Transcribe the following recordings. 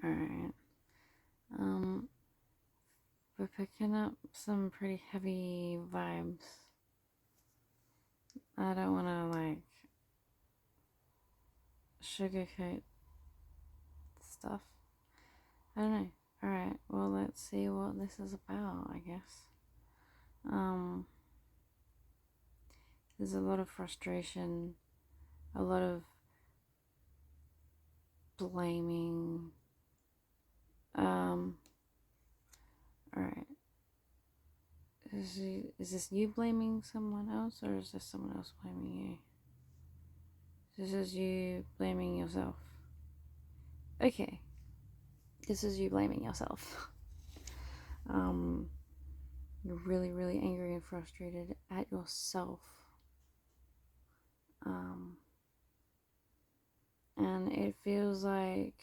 Alright. Um, we're picking up some pretty heavy vibes. I don't want to, sugarcoat stuff. I don't know. Alright, well, let's see what this is about, I guess. Um, there's a lot of frustration, a lot of blaming. Alright. Is this you blaming someone else, or is this someone else blaming you? This is you blaming yourself. Okay. This is you blaming yourself. You're really, really angry and frustrated at yourself. And it feels like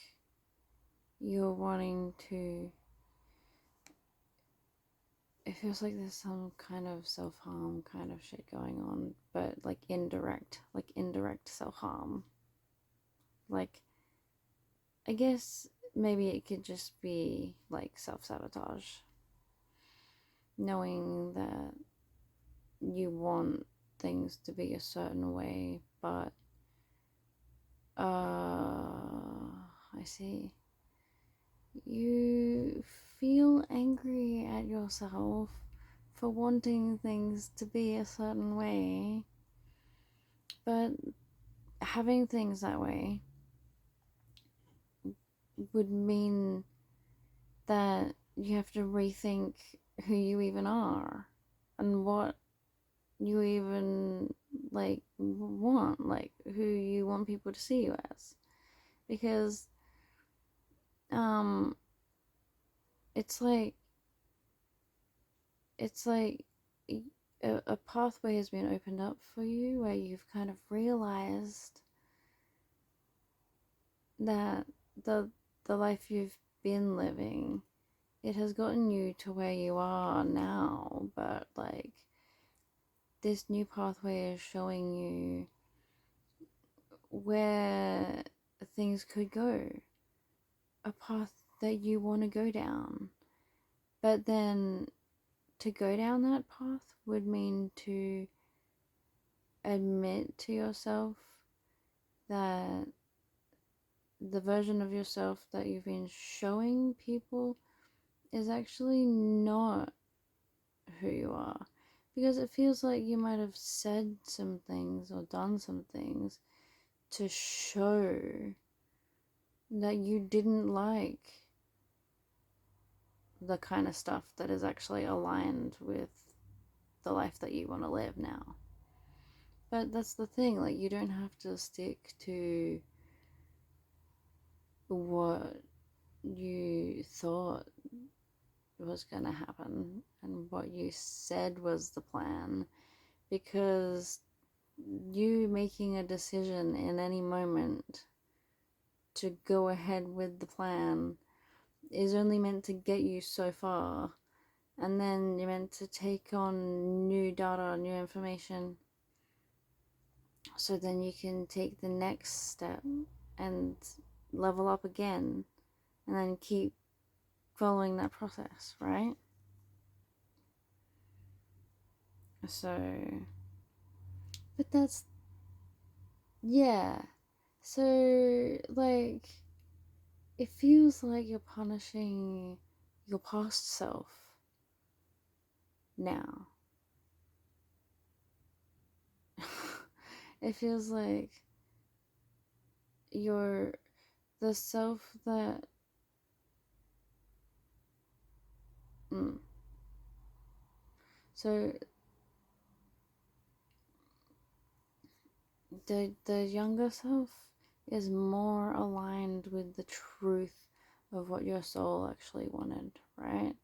you're wanting to. It feels like there's some kind of self harm kind of shit going on, but indirect self harm. I guess maybe it could just be self sabotage. Knowing that you want things to be a certain way, but I see. You feel angry at yourself for wanting things to be a certain way, but having things that way would mean that you have to rethink who you even are and what you even want, who you want people to see you as, because um it's like it's like a pathway has been opened up for you where you've kind of realized that the life you've been living, it has gotten you to where you are now, but this new pathway is showing you where things could go, a path that you want to go down. But then to go down that path would mean to admit to yourself that the version of yourself that you've been showing people is actually not who you are. Because it feels like you might have said some things or done some things to show that you didn't like the kind of stuff that is actually aligned with the life that you want to live now. But that's the thing, you don't have to stick to what you thought was going to happen and what you said was the plan, because you making a decision in any moment to go ahead with the plan is only meant to get you so far, and then you're meant to take on new data, new information, so then you can take the next step and level up again, and then keep following that process, right? So, but that's, yeah. So, it feels like you're punishing your past self now. It feels like you're the self that. Mm. So, the younger self is more aligned with the truth of what your soul actually wanted, right?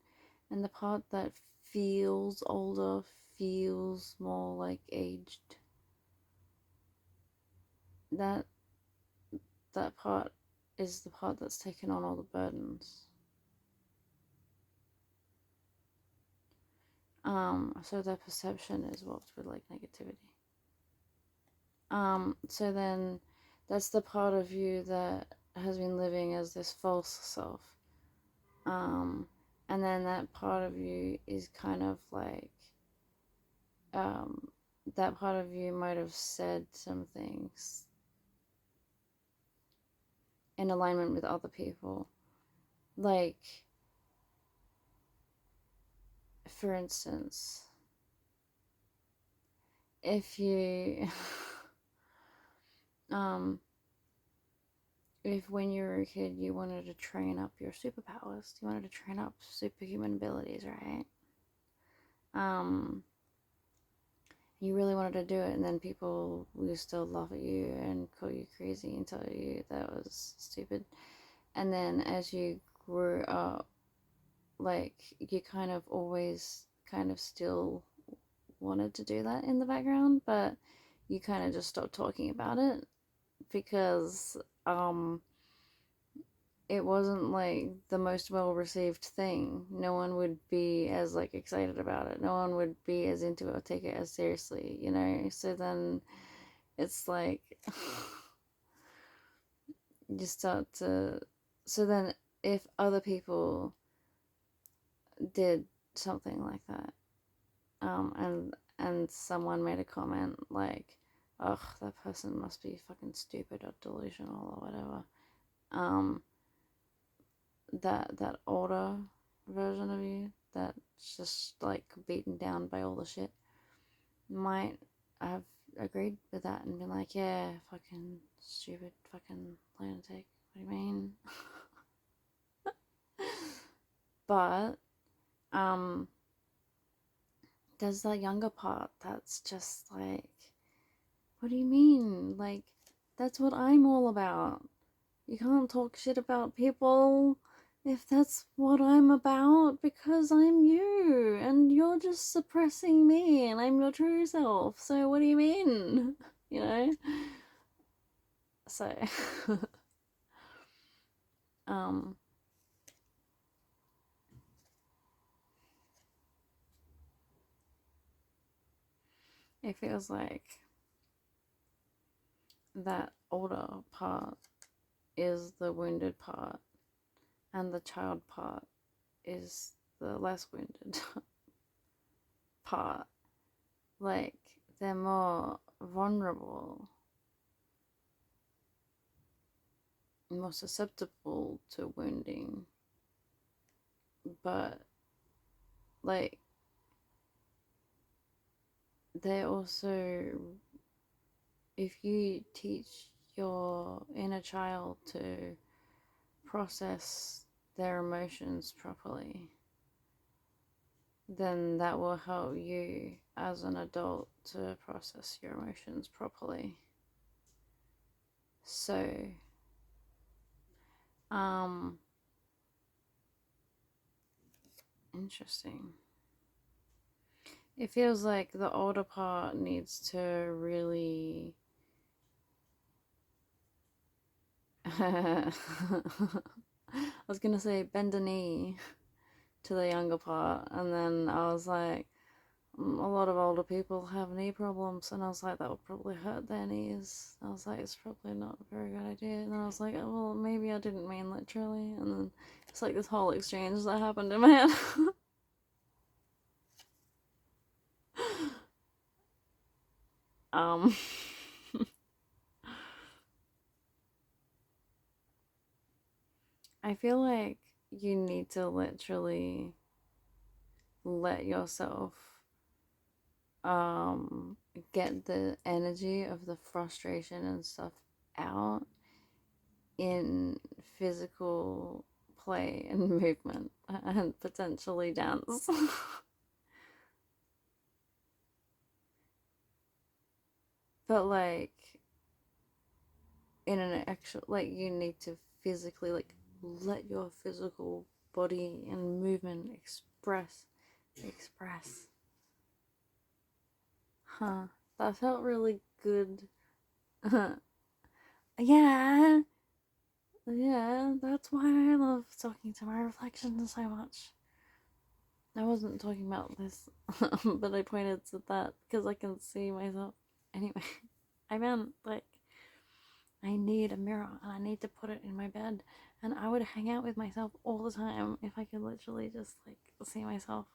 And the part that feels older, feels more aged, that that part is the part that's taken on all the burdens. So their perception is warped with negativity. So then that's the part of you that has been living as was this false self. And then that part of you is kind of like, that part of you might have said some things in alignment with other people. Like, for instance, if you, if when you were a kid you wanted to train up your superpowers, you wanted to train up superhuman abilities, right? You really wanted to do it, and then people used to laugh at you and call you crazy and tell you that was stupid. And then as you grew up, like, you kind of always kind of still wanted to do that in the background, but you kind of just stopped talking about it because it wasn't like the most well received thing. No one would be as like excited about it. No one would be as into it or take it as seriously, you know? So then it's like you start to, so then if other people did something like that, and someone made a comment like, ugh, that person must be fucking stupid or delusional or whatever, that older version of you that's just like beaten down by all the shit might have agreed with that and been like, yeah, fucking stupid, fucking lunatic, what do you mean? But there's that younger part that's just like, what do you mean? Like, that's what I'm all about. You can't talk shit about people if that's what I'm about, because I'm you and you're just suppressing me and I'm your true self. So what do you mean? You know? So um it feels like that older part is the wounded part and the child part is the less wounded part. Like, they're more vulnerable, more susceptible to wounding, but like, they also, if you teach your inner child to process their emotions properly, then that will help you as an adult to process your emotions properly. So, interesting. It feels like the older part needs to really I was gonna say bend a knee to the younger part, and then I was like, a lot of older people have knee problems, and I was like, that would probably hurt their knees. I was like, it's probably not a very good idea. And then I was like, oh, well, maybe I didn't mean literally. And then it's like this whole exchange that happened in my head. um, I feel like you need to literally let yourself um get the energy of the frustration and stuff out in physical play and movement and potentially dance. But like, in an actual, like, you need to physically like let your physical body and movement express. Huh, that felt really good. Yeah, yeah, that's why I love talking to my reflections so much. I wasn't talking about this, but I pointed to that because I can see myself. Anyway, I meant like, I need a mirror and I need to put it in my bed. And I would hang out with myself all the time if I could literally just like see myself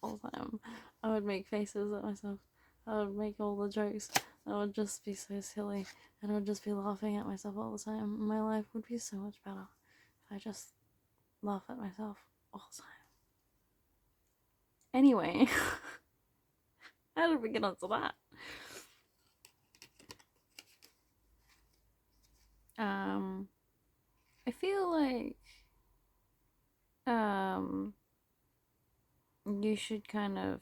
all the time. I would make faces at myself. I would make all the jokes. I would just be so silly and I would just be laughing at myself all the time. My life would be so much better if I just laugh at myself all the time. Anyway, how did we get onto that? I feel like you should kind of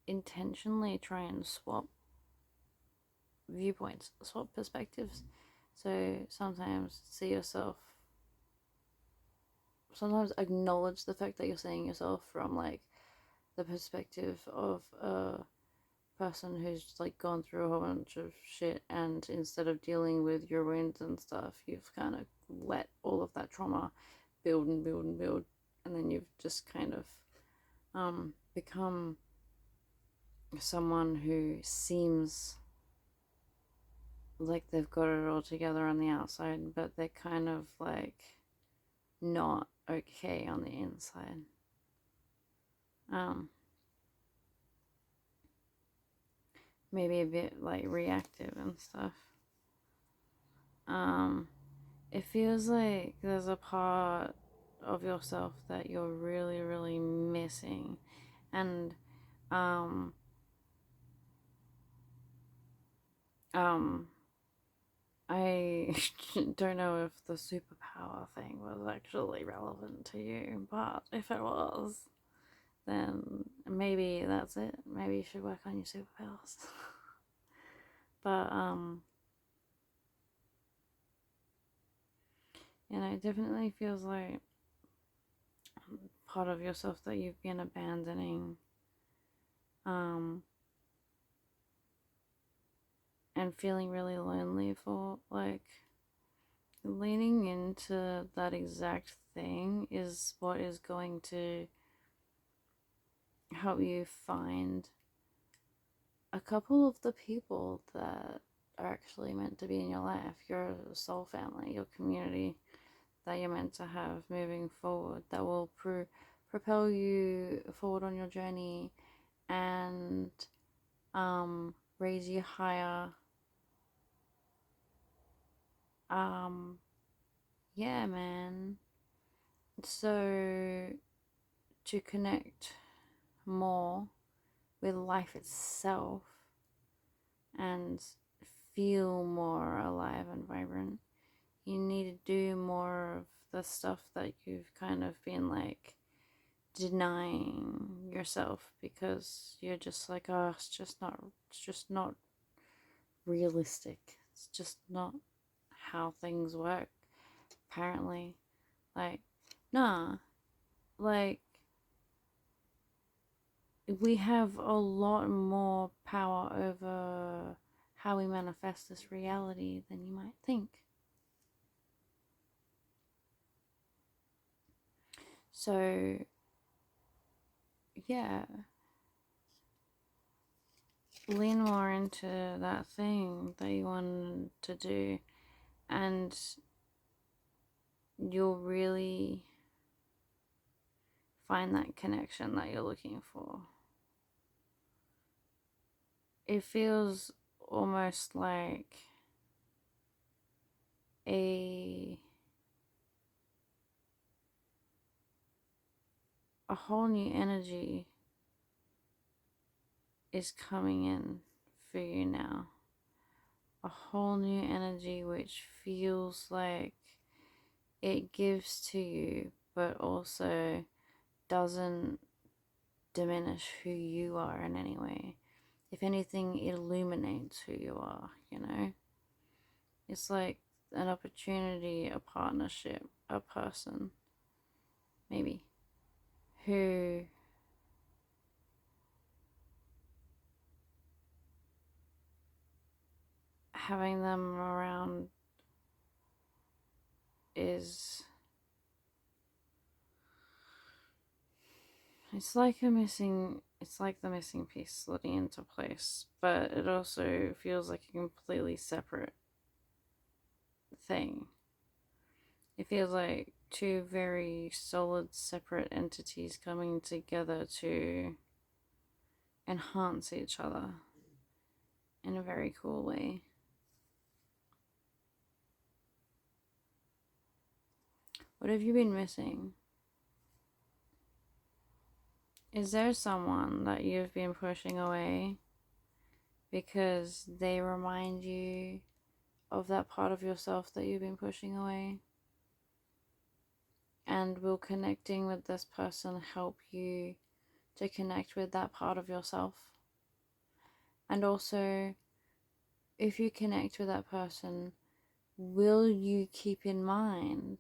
intentionally try and swap viewpoints, swap perspectives. So sometimes see yourself, sometimes acknowledge the fact that you're seeing yourself from like the perspective of a person who's like gone through a whole bunch of shit, and instead of dealing with your wounds and stuff, you've kind of let all of that trauma build and build and build, and then you've just kind of become someone who seems like they've got it all together on the outside, but they're kind of like not okay on the inside. Maybe a bit like reactive and stuff. It feels like there's a part of yourself that you're really, really missing, and I don't know if the superpower thing was actually relevant to you, but if it was, then maybe that's it. Maybe you should work on your superpowers. But it definitely feels like part of yourself that you've been abandoning, and feeling really lonely for. Like, leaning into that exact thing is what is going to help you find a couple of the people that are actually meant to be in your life, your soul family, your community that you're meant to have moving forward, that will propel you forward on your journey and raise you higher. Yeah, man. So to connect more with life itself and feel more alive and vibrant, you need to do more of the stuff that you've kind of been like denying yourself because you're just like, oh, it's just not realistic. It's just not how things work, apparently. Like, nah, like, we have a lot more power over how we manifest this reality than you might think. So, yeah, lean more into that thing that you want to do, and you'll really find that connection that you're looking for. It feels almost like a whole new energy is coming in for you now. A whole new energy which feels like it gives to you, but also doesn't diminish who you are in any way. If anything, it illuminates who you are, you know? It's like an opportunity, a partnership, a person, maybe, who having them around is, it's like the missing piece sliding into place, but it also feels like a completely separate thing. It feels like two very solid, separate entities coming together to enhance each other in a very cool way. What have you been missing? Is there someone that you've been pushing away because they remind you of that part of yourself that you've been pushing away? And will connecting with this person help you to connect with that part of yourself? And also, if you connect with that person, will you keep in mind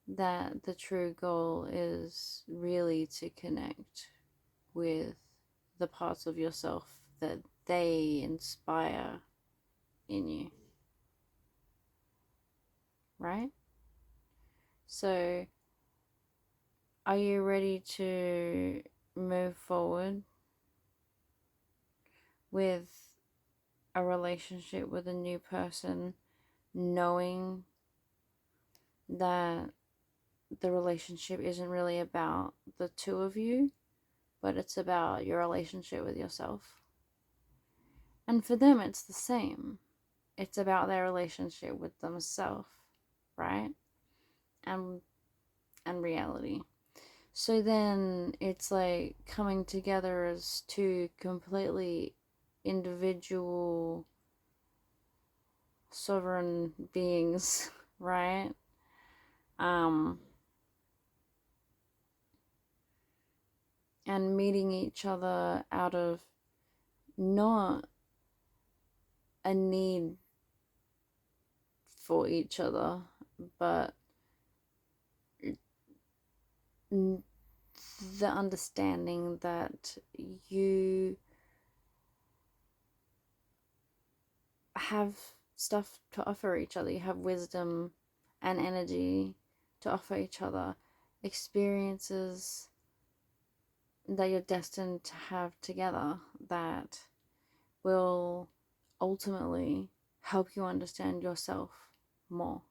that the true goal is really to connect with the parts of yourself that they inspire in you, right? So, are you ready to move forward with a relationship with a new person, knowing that the relationship isn't really about the two of you, but it's about your relationship with yourself? And for them, it's the same. It's about their relationship with themselves, right? And reality. So then it's like coming together as two completely individual sovereign beings, right? Um and meeting each other out of not a need for each other, but the understanding that you have stuff to offer each other. You have wisdom and energy to offer each other, experiences that you're destined to have together that will ultimately help you understand yourself more.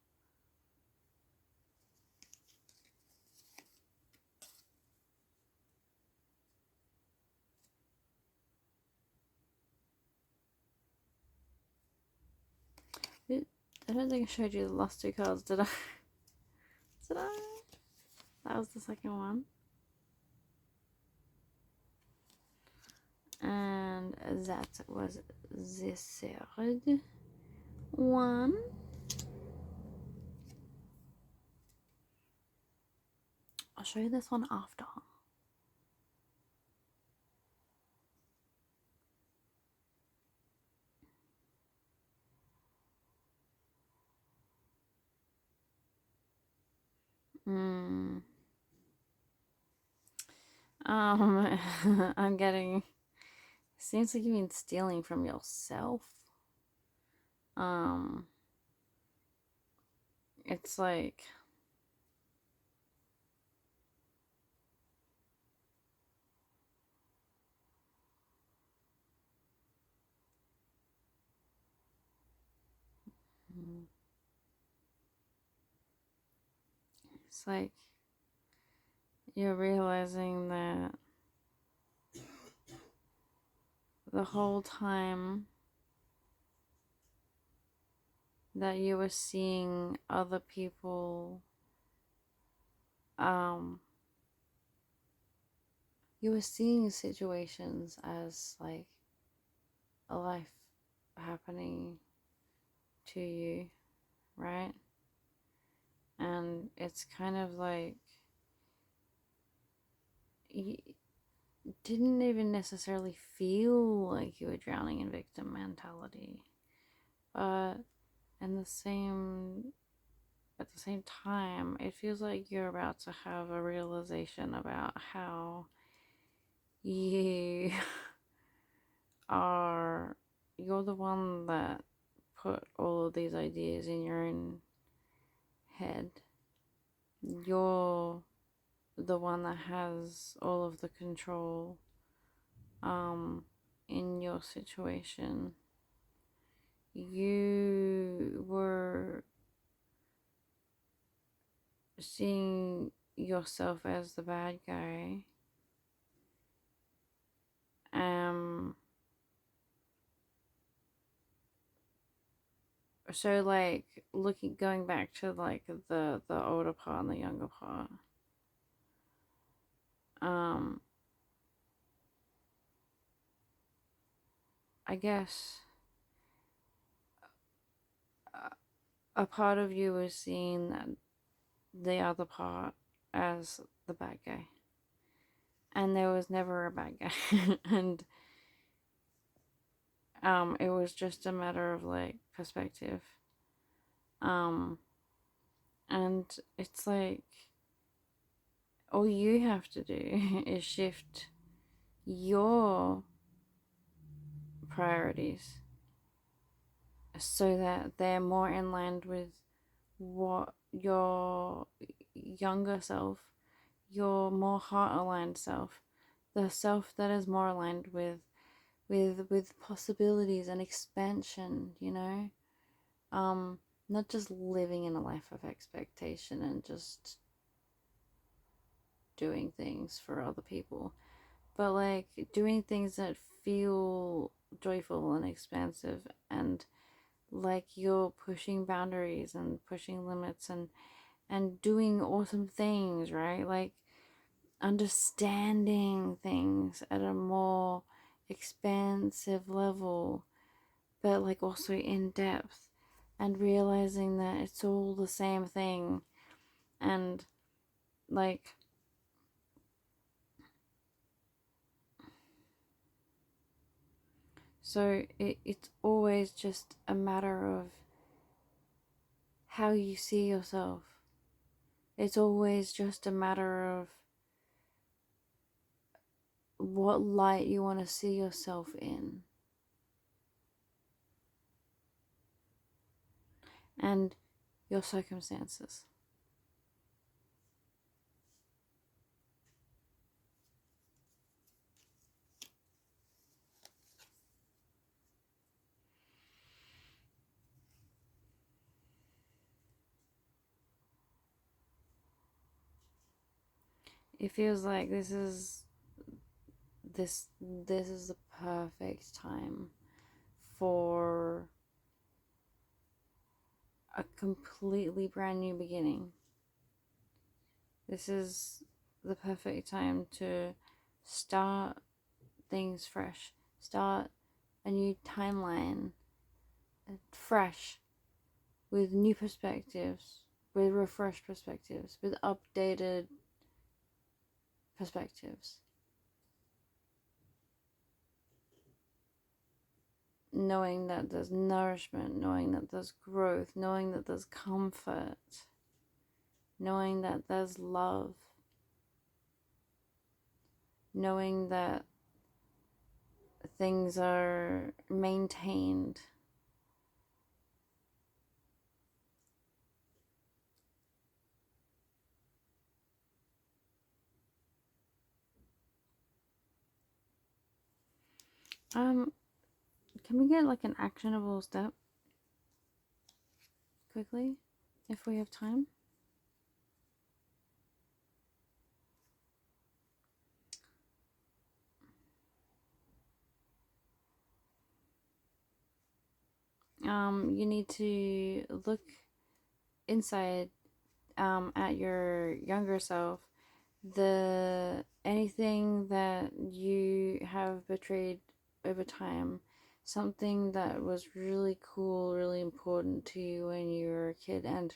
I don't think I showed you the last two cards, did I? Did I? That was the second one. And that was the third one. I'll show you this one after. Hmm. I'm getting. Seems like you've been stealing from yourself. Um, it's like. It's like you're realizing that the whole time that you were seeing other people, um, you were seeing situations as like a life happening to you, right? And it's kind of like you didn't even necessarily feel like you were drowning in victim mentality, but in the same at the same time, it feels like you're about to have a realization about how you are you're the one that put all of these ideas in your own head. You're the one that has all of the control in your situation. You were seeing yourself as the bad guy. Um, so like going back to like the older part and the younger part. Um, I guess a part of you is seeing that the other part as the bad guy, and there was never a bad guy, and it was just a matter of like perspective. Um, and it's like all you have to do is shift your priorities so that they're more in line with what your younger self, your more heart aligned self, the self that is more aligned with possibilities and expansion, you know? Not just living in a life of expectation and just doing things for other people, but like doing things that feel joyful and expansive, and like you're pushing boundaries and pushing limits and doing awesome things, right? Like understanding things at a more expansive level, but like also in depth, and realizing that it's all the same thing. And like so it's always just a matter of how you see yourself. It's always just a matter of what light you want to see yourself in, and your circumstances. It feels like this is the perfect time for a completely brand new beginning. This is the perfect time to start things fresh, start a new timeline, fresh, with new perspectives, with refreshed perspectives, with updated perspectives. Knowing that there's nourishment, knowing that there's growth, knowing that there's comfort, knowing that there's love, knowing that things are maintained. Um, can we get like an actionable step quickly if we have time? You need to look inside at your younger self, the anything that you have betrayed over time, something that was really cool, really important to you when you were a kid, and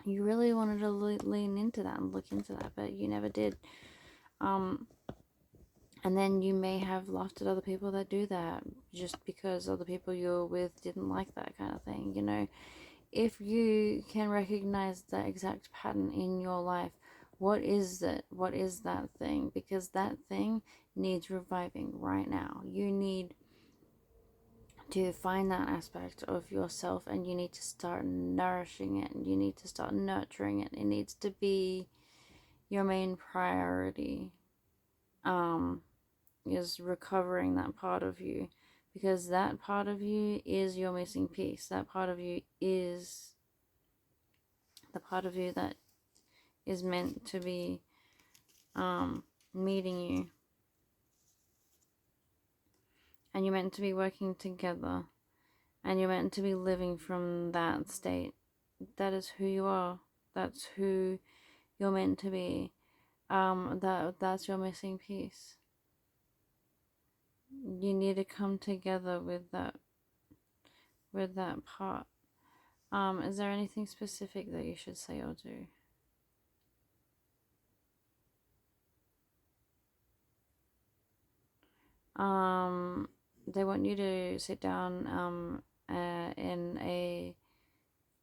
you really wanted to lean into that and look into that, but you never did. Um, and then you may have laughed at other people that do that just because other people you're with didn't like that kind of thing, you know. If you can recognize that exact pattern in your life, what is that? What is that thing? Because that thing needs reviving right now. You need to find that aspect of yourself, and you need to start nourishing it, and you need to start nurturing it. It needs to be your main priority. Um, is recovering that part of you, because that part of you is your missing piece. That part of you is the part of you that is meant to be meeting you, and you're meant to be working together, and you're meant to be living from that state. That is who you are. That's who you're meant to be. That's your missing piece. You need to come together with that part. Is there anything specific that you should say or do? They want you to sit down in a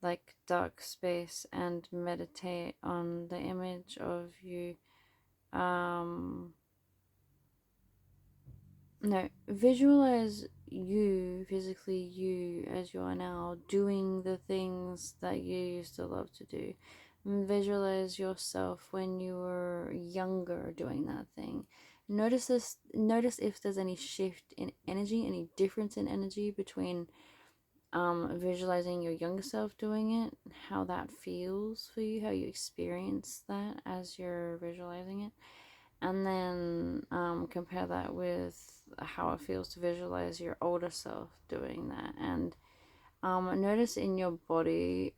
like dark space and meditate on the image of you. No, visualize you, physically you, as you are now, doing the things that you used to love to do. Visualize yourself when you were younger doing that thing. Notice if there's any shift in energy, any difference in energy between visualizing your younger self doing it, how that feels for you, how you experience that as you're visualizing it, and then compare that with how it feels to visualize your older self doing that, and notice in your body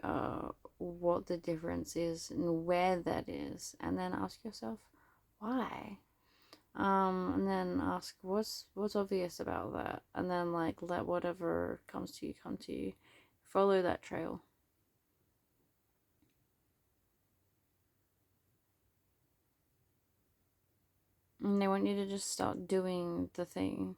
what the difference is and where that is, and then ask yourself why. And then ask what's obvious about that, and then like let whatever comes to you come to you. Follow that trail. And they want you to just start doing the thing.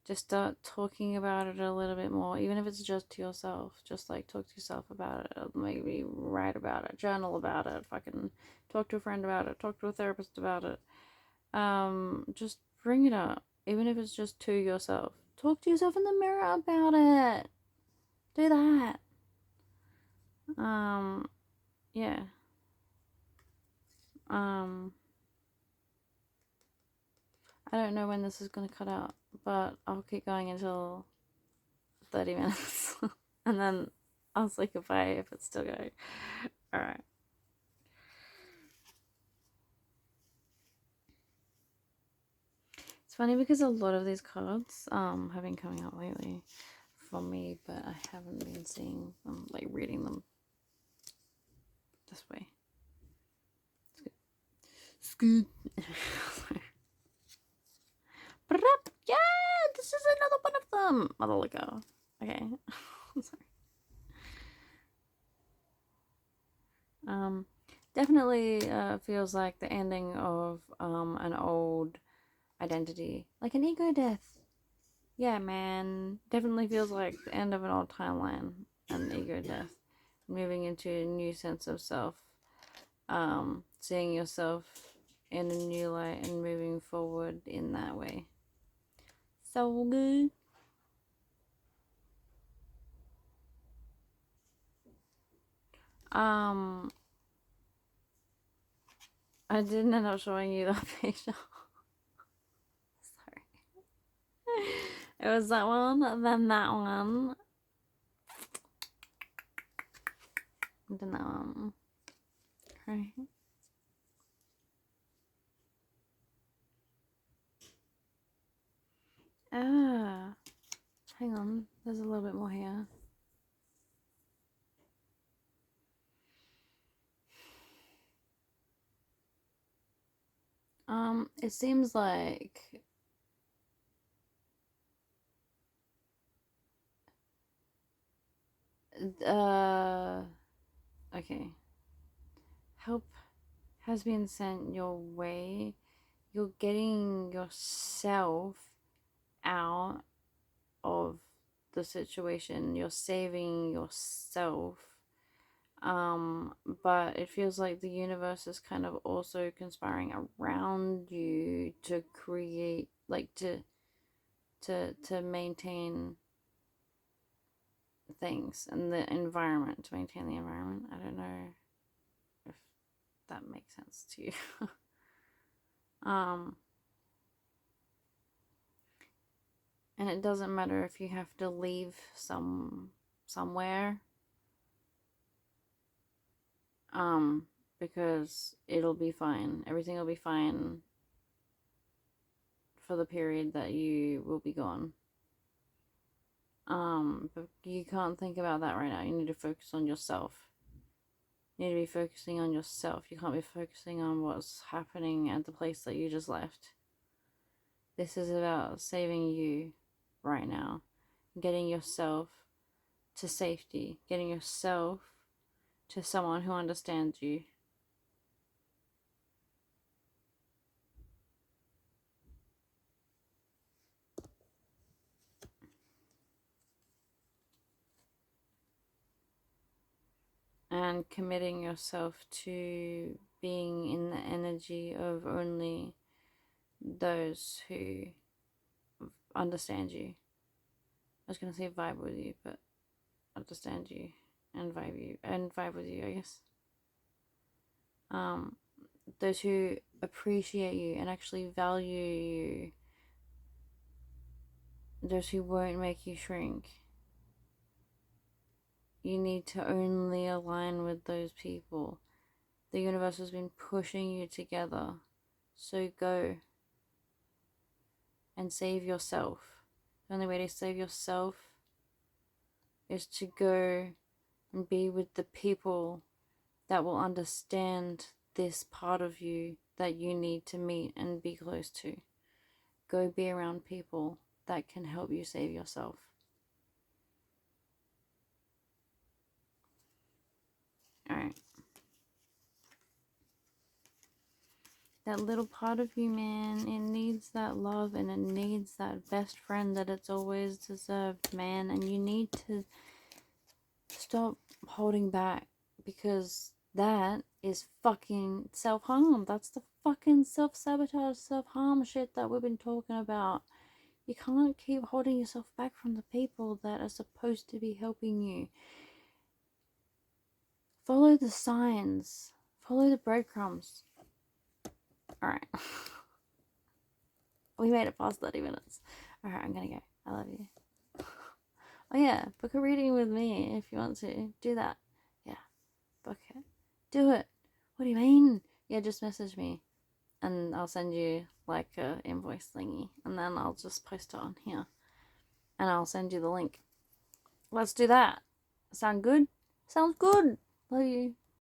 Just start talking about it a little bit more, even if it's just to yourself. Just like talk to yourself about it, maybe write about it, journal about it, fucking talk to a friend about it, talk to a therapist about it. Just bring it up, even if it's just to yourself. Talk to yourself in the mirror about it. Do that. Yeah. I don't know when this is gonna cut out, but I'll keep going until 30 minutes. And then I'll say goodbye if it's still going. Alright. It's funny because a lot of these cards have been coming out lately for me, but I haven't been seeing them, like reading them this way. It's good. Yeah, this is another one of them. Mother let go. Okay. Sorry. Definitely feels like the ending of an old identity, like an ego death. Yeah, man, definitely feels like the end of an old timeline, an ego death, moving into a new sense of self, seeing yourself in a new light and moving forward in that way. So good. I didn't end up showing you that picture. Sorry. It was that one, then that one, then that one. Right. Ah, hang on. There's a little bit more here. It seems like okay. Help has been sent your way. You're getting yourself out of the situation. You're saving yourself. But it feels like the universe is kind of also conspiring around you to create, like to maintain things and the environment, to maintain the environment. I don't know if that makes sense to you. um and it doesn't matter if you have to leave somewhere. because it'll be fine. Everything will be fine for the period that you will be gone. But you can't think about that right now. You need to focus on yourself. You need to be focusing on yourself. You can't be focusing on what's happening at the place that you just left. This is about saving you right now. Getting yourself to safety. Getting yourself to someone who understands you. And committing yourself to being in the energy of only those who understand you. I was going to say vibe with you, but understand you and vibe with you, I guess. Those who appreciate you and actually value you, those who won't make you shrink. You need to only align with those people. The universe has been pushing you together, so go and save yourself. The only way to save yourself is to go and be with the people that will understand this part of you that you need to meet and be close to. Go be around people that can help you save yourself. Alright. That little part of you, man, it needs that love and it needs that best friend that it's always deserved, man. And you need to stop holding back, because that is fucking self-harm. That's the fucking self-sabotage, self-harm shit that we've been talking about. You can't keep holding yourself back from the people that are supposed to be helping you. Follow the signs. Follow the breadcrumbs. Alright. We made it past 30 minutes. Alright, I'm gonna go. I love you. Oh yeah, book a reading with me if you want to. Do that. Yeah, book it. Do it. What do you mean? Yeah, just message me. And I'll send you like a invoice thingy. And then I'll just post it on here. And I'll send you the link. Let's do that. Sound good? Sounds good. Love you.